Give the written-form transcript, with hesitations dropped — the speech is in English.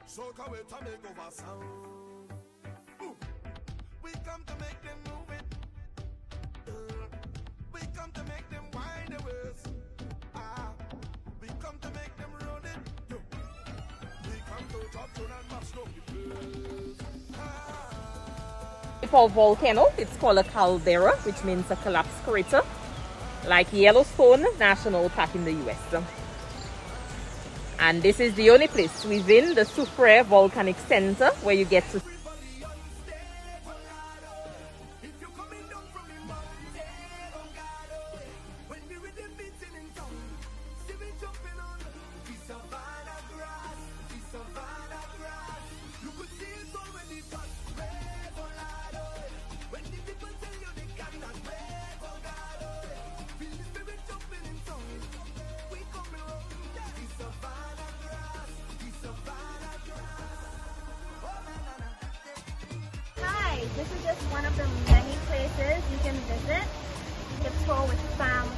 Soca way to make over sound. We come to make them move it. We come to make them wind the ways. We come to make them run it. We come to drop down and mash up the place. For volcano, it's called a caldera, which means a collapsed crater, like Yellowstone National Park in the US. And this is the only place within the Sulphur volcanic center where you get to This is just one of the many places you can visit. It's full with FRAM